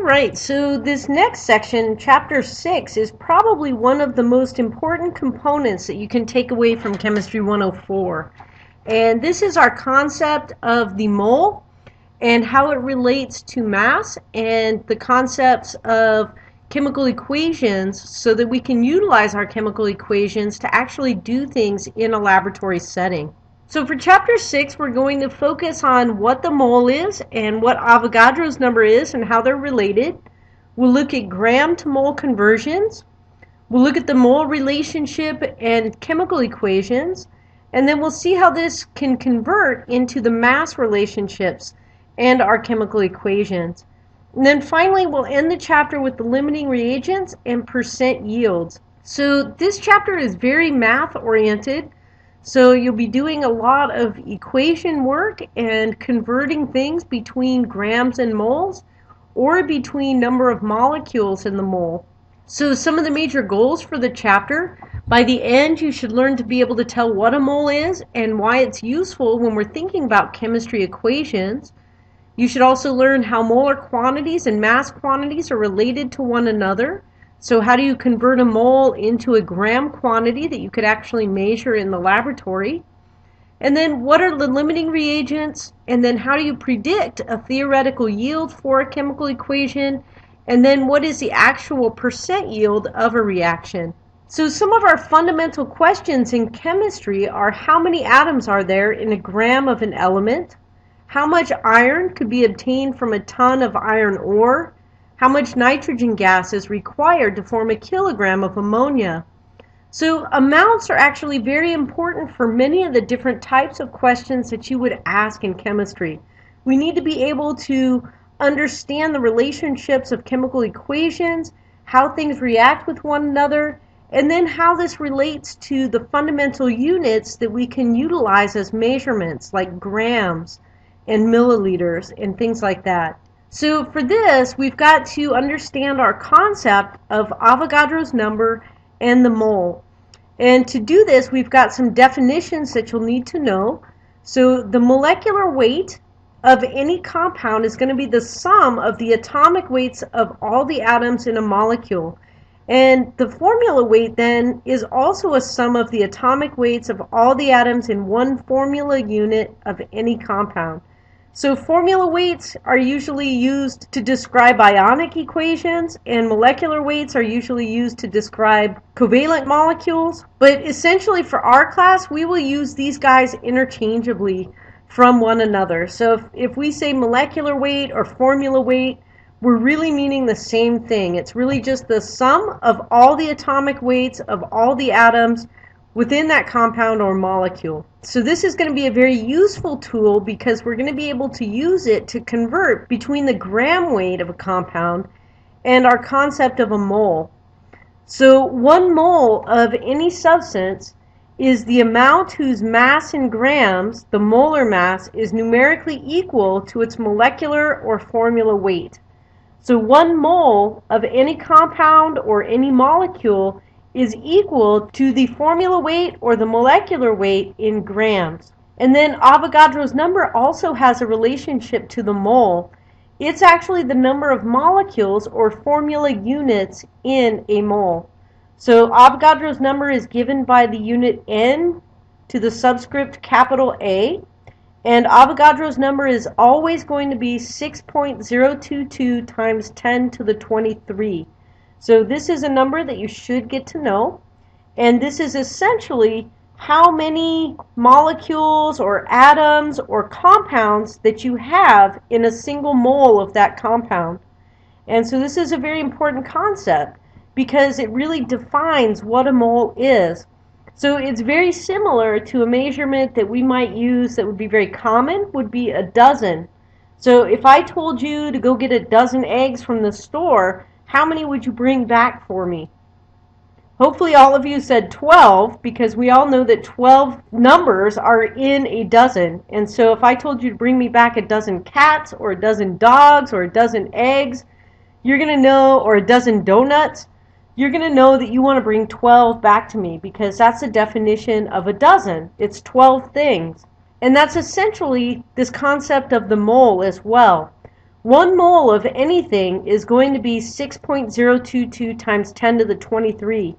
Right, so this next section, chapter 6, is probably one of the most important components that you can take away from Chemistry 104. And this is our concept of the mole and how it relates to mass and the concepts of chemical equations so that we can utilize our chemical equations to actually do things in a laboratory setting. So for chapter 6, we're going to focus on what the mole is and what Avogadro's number is and how they're related. We'll look at gram to mole conversions. We'll look at the mole relationship and chemical equations. And then we'll see how this can convert into the mass relationships and our chemical equations. And then finally, we'll end the chapter with the limiting reagents and percent yields. So this chapter is very math oriented. So you'll be doing a lot of equation work and converting things between grams and moles or between number of molecules in the mole. So some of the major goals for the chapter: by the end you should learn to be able to tell what a mole is and why it's useful when we're thinking about chemistry equations. You should also learn how molar quantities and mass quantities are related to one another. So how do you convert a mole into a gram quantity that you could actually measure in the laboratory? And then what are the limiting reagents? And then how do you predict a theoretical yield for a chemical equation? And then what is the actual percent yield of a reaction? So some of our fundamental questions in chemistry are: how many atoms are there in a gram of an element? How much iron could be obtained from a ton of iron ore? How much nitrogen gas is required to form a kilogram of ammonia? So amounts are actually very important for many of the different types of questions that you would ask in chemistry. We need to be able to understand the relationships of chemical equations, how things react with one another, and then how this relates to the fundamental units that we can utilize as measurements, like grams and milliliters and things like that. So for this, we've got to understand our concept of Avogadro's number and the mole. And to do this, we've got some definitions that you'll need to know. So the molecular weight of any compound is going to be the sum of the atomic weights of all the atoms in a molecule. And the formula weight then is also a sum of the atomic weights of all the atoms in one formula unit of any compound. So formula weights are usually used to describe ionic equations, and molecular weights are usually used to describe covalent molecules. But essentially for our class, we will use these guys interchangeably from one another. So if we say molecular weight or formula weight, we're really meaning the same thing. It's really just the sum of all the atomic weights of all the atoms within that compound or molecule. So this is going to be a very useful tool because we're going to be able to use it to convert between the gram weight of a compound and our concept of a mole. So 1 mole of any substance is the amount whose mass in grams, the molar mass, is numerically equal to its molecular or formula weight. So 1 mole of any compound or any molecule is equal to the formula weight or the molecular weight in grams. And then Avogadro's number also has a relationship to the mole. It's actually the number of molecules or formula units in a mole. So Avogadro's number is given by the unit N to the subscript capital A. And Avogadro's number is always going to be 6.022 times 10 to the 23. So this is a number that you should get to know, and this is essentially how many molecules or atoms or compounds that you have in a single mole of that compound. And so this is a very important concept because it really defines what a mole is. So it's very similar to a measurement that we might use that would be very common, would be a dozen. So if I told you to go get a dozen eggs from the store, how many would you bring back for me? Hopefully all of you said 12, because we all know that 12 numbers are in a dozen. And so if I told you to bring me back a dozen cats or a dozen dogs or a dozen eggs, you're going to know, or a dozen donuts, you're going to know that you want to bring 12 back to me, because that's the definition of a dozen. It's 12 things. And that's essentially this concept of the mole as well. 1 mole of anything is going to be 6.022 times 10 to the 23.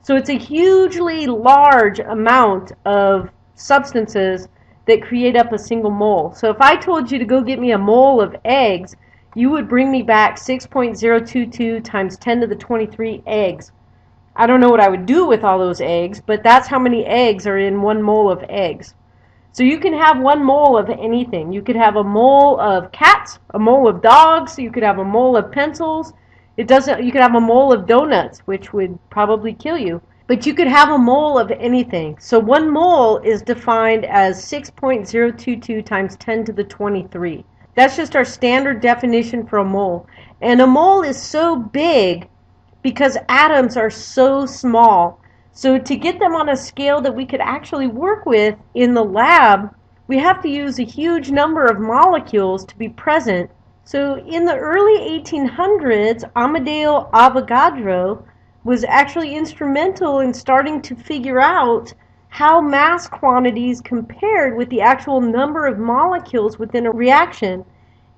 So it's a hugely large amount of substances that create up a single mole. So if I told you to go get me a mole of eggs, you would bring me back 6.022 times 10 to the 23 eggs. I don't know what I would do with all those eggs, but that's how many eggs are in 1 mole of eggs. So you can have 1 mole of anything. You could have a mole of cats, a mole of dogs, you could have a mole of pencils. You could have a mole of donuts, which would probably kill you. But you could have a mole of anything. So 1 mole is defined as 6.022 times 10 to the 23. That's just our standard definition for a mole. And a mole is so big because atoms are so small. So to get them on a scale that we could actually work with in the lab, we have to use a huge number of molecules to be present. So in the early 1800s, Amadeo Avogadro was actually instrumental in starting to figure out how mass quantities compared with the actual number of molecules within a reaction.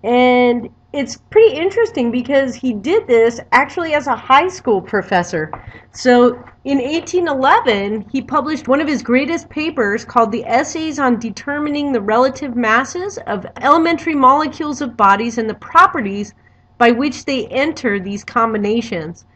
And it's pretty interesting because he did this actually as a high school professor. So in 1811, he published one of his greatest papers called the Essays on Determining the Relative Masses of Elementary Molecules of Bodies and the Properties by which they enter these combinations.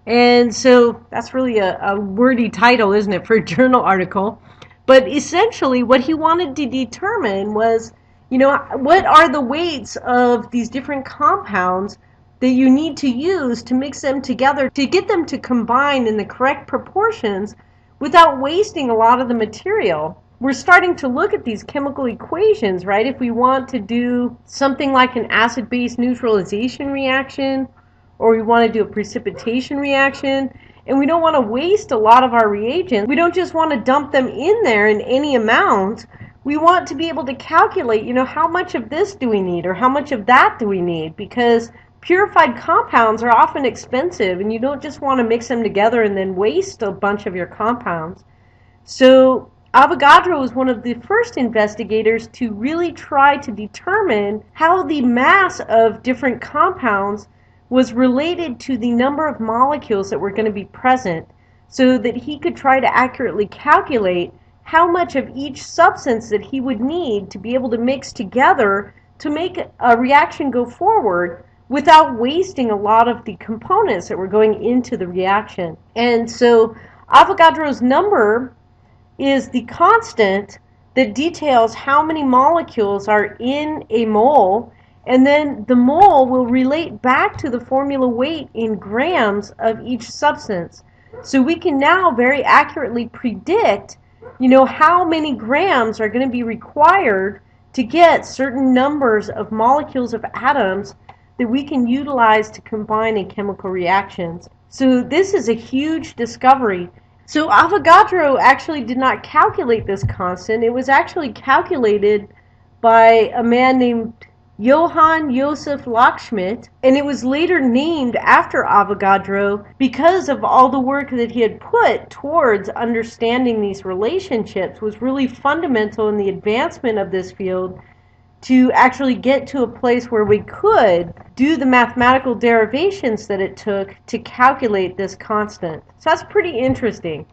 And so that's really a wordy title, isn't it, for a journal article? But essentially what he wanted to determine was, what are the weights of these different compounds that you need to use to mix them together to get them to combine in the correct proportions without wasting a lot of the material. We're starting to look at these chemical equations, right? If we want to do something like an acid-base neutralization reaction, or we want to do a precipitation reaction, and we don't want to waste a lot of our reagents. We don't just want to dump them in there in any amount. We want to be able to calculate, how much of this do we need or how much of that do we need, because purified compounds are often expensive and you don't just want to mix them together and then waste a bunch of your compounds. So Avogadro was one of the first investigators to really try to determine how the mass of different compounds was related to the number of molecules that were going to be present, so that he could try to accurately calculate how much of each substance that he would need to be able to mix together to make a reaction go forward without wasting a lot of the components that were going into the reaction. And so Avogadro's number is the constant that details how many molecules are in a mole, and then the mole will relate back to the formula weight in grams of each substance. So we can now very accurately predict how many grams are going to be required to get certain numbers of molecules of atoms that we can utilize to combine in chemical reactions. So this is a huge discovery. So Avogadro actually did not calculate this constant. It was actually calculated by a man named Johann Joseph Lockschmidt, and it was later named after Avogadro because of all the work that he had put towards understanding these relationships. Was really fundamental in the advancement of this field to actually get to a place where we could do the mathematical derivations that it took to calculate this constant. So that's pretty interesting.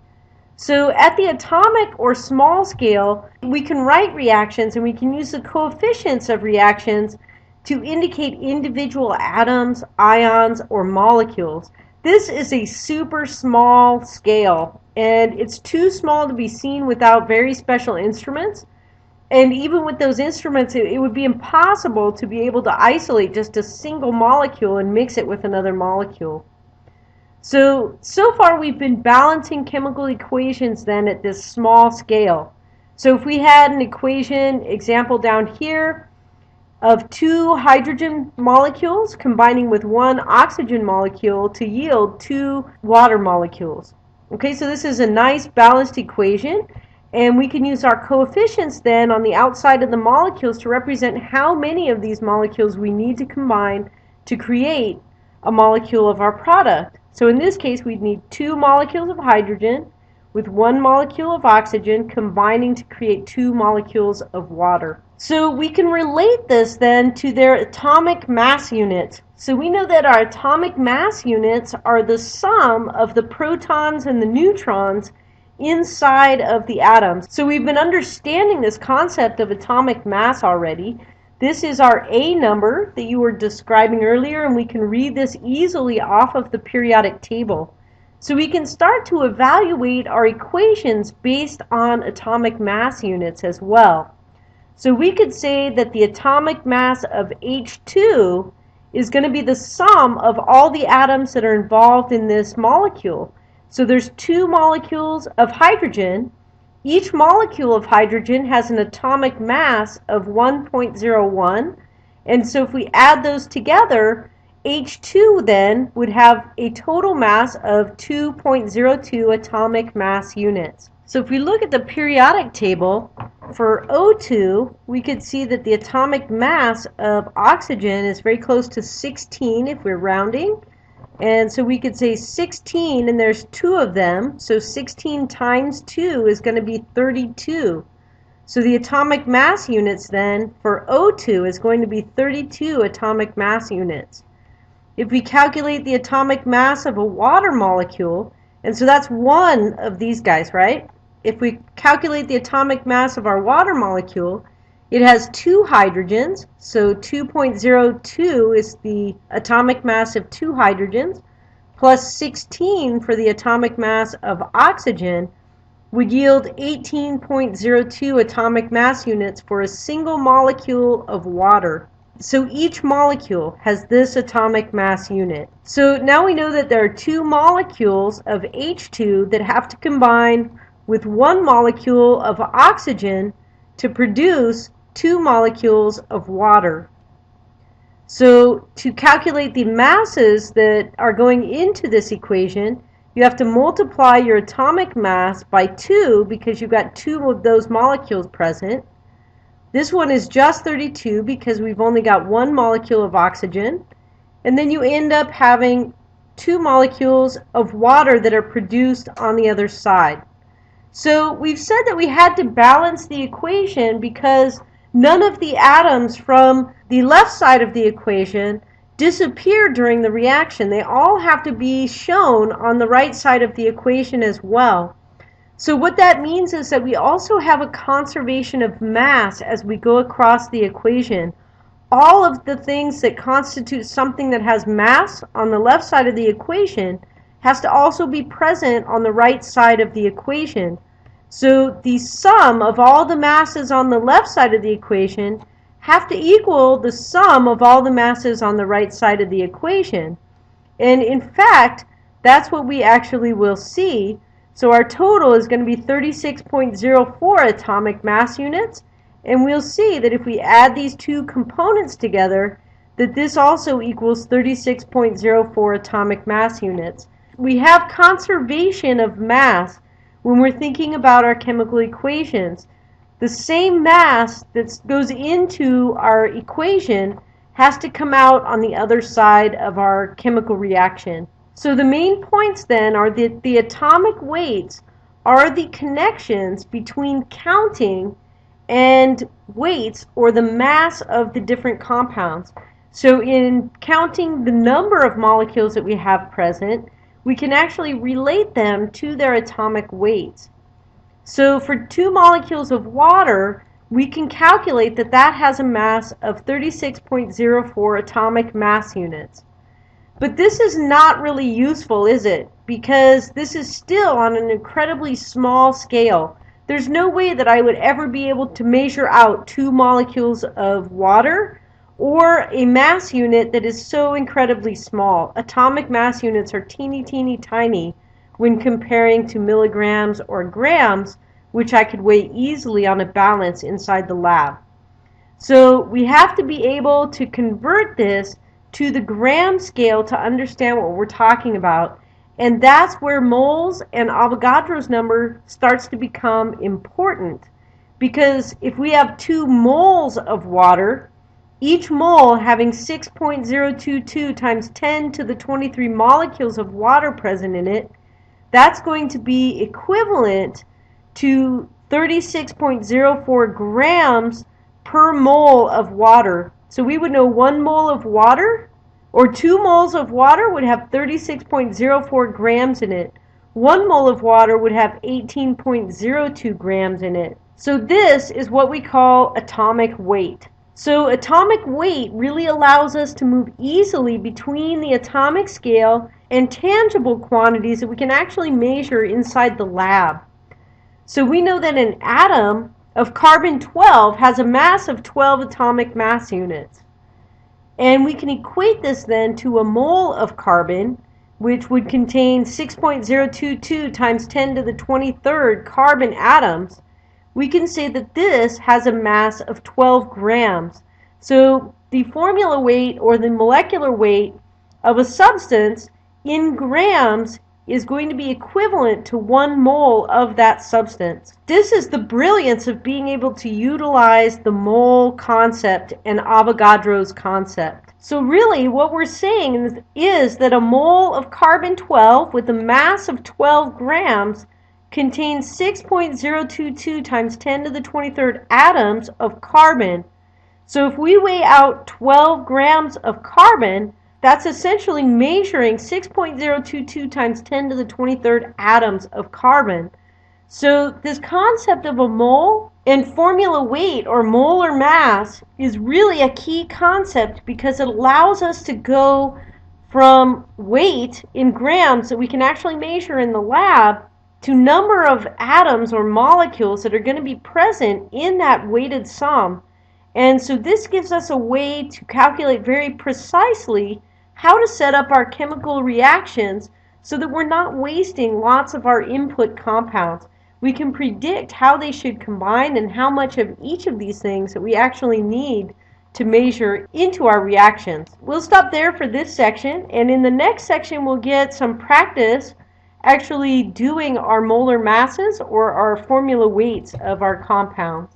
So at the atomic or small scale, we can write reactions and we can use the coefficients of reactions to indicate individual atoms, ions, or molecules. This is a super small scale, and it's too small to be seen without very special instruments. And even with those instruments, it would be impossible to be able to isolate just a single molecule and mix it with another molecule. So far we've been balancing chemical equations then at this small scale. So if we had an equation, example down here, of 2 hydrogen molecules combining with 1 oxygen molecule to yield 2 water molecules. Okay, so this is a nice balanced equation, and we can use our coefficients then on the outside of the molecules to represent how many of these molecules we need to combine to create a molecule of our product. So in this case, we'd need 2 molecules of hydrogen with 1 molecule of oxygen combining to create 2 molecules of water. So we can relate this then to their atomic mass units. So we know that our atomic mass units are the sum of the protons and the neutrons inside of the atoms. So we've been understanding this concept of atomic mass already. This is our A number that you were describing earlier, and we can read this easily off of the periodic table. So we can start to evaluate our equations based on atomic mass units as well. So we could say that the atomic mass of H2 is going to be the sum of all the atoms that are involved in this molecule. So there's 2 molecules of hydrogen. Each molecule of hydrogen has an atomic mass of 1.01. And so if we add those together, H2 then would have a total mass of 2.02 atomic mass units. So if we look at the periodic table, for O2, we could see that the atomic mass of oxygen is very close to 16 if we're rounding. And so we could say 16, and there's 2 of them. So 16 times 2 is going to be 32. So the atomic mass units then for O2 is going to be 32 atomic mass units. If we calculate the atomic mass of a water molecule, and so that's one of these guys, right? If we calculate the atomic mass of our water molecule, it has 2 hydrogens, so 2.02 is the atomic mass of 2 hydrogens, plus 16 for the atomic mass of oxygen would yield 18.02 atomic mass units for a single molecule of water. So each molecule has this atomic mass unit. So now we know that there are 2 molecules of H2 that have to combine with 1 molecule of oxygen to produce 2 molecules of water. So to calculate the masses that are going into this equation, you have to multiply your atomic mass by 2 because you've got 2 of those molecules present. This one is just 32 because we've only got 1 molecule of oxygen. And then you end up having 2 molecules of water that are produced on the other side. So we've said that we had to balance the equation because none of the atoms from the left side of the equation disappear during the reaction. They all have to be shown on the right side of the equation as well. So what that means is that we also have a conservation of mass as we go across the equation. All of the things that constitute something that has mass on the left side of the equation has to also be present on the right side of the equation. So the sum of all the masses on the left side of the equation have to equal the sum of all the masses on the right side of the equation. And in fact, that's what we actually will see. So our total is going to be 36.04 atomic mass units. And we'll see that if we add these 2 components together, that this also equals 36.04 atomic mass units. We have conservation of mass when we're thinking about our chemical equations. The same mass that goes into our equation has to come out on the other side of our chemical reaction. So the main points then are that the atomic weights are the connections between counting and weights, or the mass of the different compounds. So in counting the number of molecules that we have present, we can actually relate them to their atomic weights. So for 2 molecules of water, we can calculate that that has a mass of 36.04 atomic mass units. But this is not really useful, is it? Because this is still on an incredibly small scale. There's no way that I would ever be able to measure out 2 molecules of water or a mass unit that is so incredibly small. Atomic mass units are teeny, teeny, tiny when comparing to milligrams or grams, which I could weigh easily on a balance inside the lab. So we have to be able to convert this to the gram scale to understand what we're talking about. And that's where moles and Avogadro's number starts to become important. Because if we have 2 moles of water, each mole having 6.022 times 10 to the 23 molecules of water present in it, that's going to be equivalent to 36.04 grams per mole of water. So we would know 1 mole of water or 2 moles of water would have 36.04 grams in it. 1 mole of water would have 18.02 grams in it. So this is what we call atomic weight. So atomic weight really allows us to move easily between the atomic scale and tangible quantities that we can actually measure inside the lab. So we know that an atom of carbon-12 has a mass of 12 atomic mass units. And we can equate this then to a mole of carbon, which would contain 6.022 times 10 to the 23rd carbon atoms. We can say that this has a mass of 12 grams. So the formula weight or the molecular weight of a substance in grams is going to be equivalent to 1 mole of that substance. This is the brilliance of being able to utilize the mole concept and Avogadro's concept. So really what we're saying is that a mole of carbon-12 with a mass of 12 grams contains 6.022 times 10 to the 23rd atoms of carbon. So if we weigh out 12 grams of carbon, that's essentially measuring 6.022 times 10 to the 23rd atoms of carbon. So this concept of a mole and formula weight or molar mass is really a key concept because it allows us to go from weight in grams that we can actually measure in the lab to number of atoms or molecules that are going to be present in that weighted sum. And so this gives us a way to calculate very precisely how to set up our chemical reactions so that we're not wasting lots of our input compounds. We can predict how they should combine and how much of each of these things that we actually need to measure into our reactions. We'll stop there for this section, and in the next section we'll get some practice actually doing our molar masses or our formula weights of our compounds.